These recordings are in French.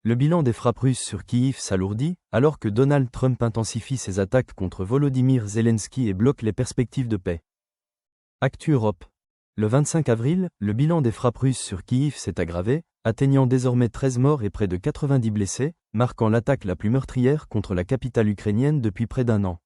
Le bilan des frappes russes sur Kiev s'alourdit, alors que Donald Trump intensifie ses attaques contre Volodymyr Zelensky et bloque les perspectives de paix. Actu Europe. Le 25 avril, le bilan des frappes russes sur Kiev s'est aggravé, atteignant désormais 13 morts et près de 90 blessés, marquant l'attaque la plus meurtrière contre la capitale ukrainienne depuis près d'un an.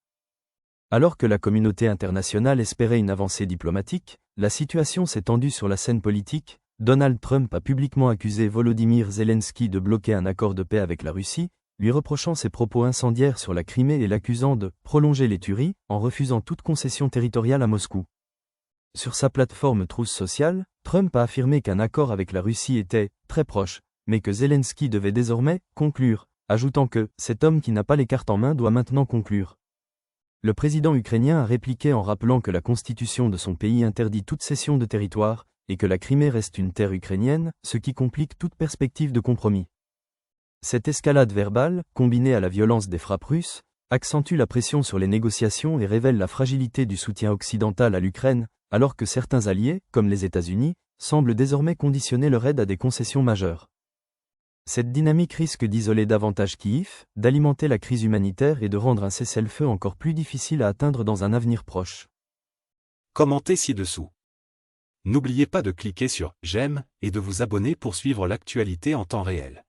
Alors que la communauté internationale espérait une avancée diplomatique, la situation s'est tendue sur la scène politique. Donald Trump a publiquement accusé Volodymyr Zelensky de bloquer un accord de paix avec la Russie, lui reprochant ses propos incendiaires sur la Crimée et l'accusant de « prolonger les tueries » en refusant toute concession territoriale à Moscou. Sur sa plateforme Truth Social, Trump a affirmé qu'un accord avec la Russie était « très proche », mais que Zelensky devait désormais « conclure », ajoutant que « cet homme qui n'a pas les cartes en main doit maintenant conclure ». Le président ukrainien a répliqué en rappelant que la constitution de son pays interdit toute cession de territoire, et que la Crimée reste une terre ukrainienne, ce qui complique toute perspective de compromis. Cette escalade verbale, combinée à la violence des frappes russes, accentue la pression sur les négociations et révèle la fragilité du soutien occidental à l'Ukraine, alors que certains alliés, comme les États-Unis, semblent désormais conditionner leur aide à des concessions majeures. Cette dynamique risque d'isoler davantage Kiev, d'alimenter la crise humanitaire et de rendre un cessez-le-feu encore plus difficile à atteindre dans un avenir proche. Commentez ci-dessous. N'oubliez pas de cliquer sur « J'aime » et de vous abonner pour suivre l'actualité en temps réel.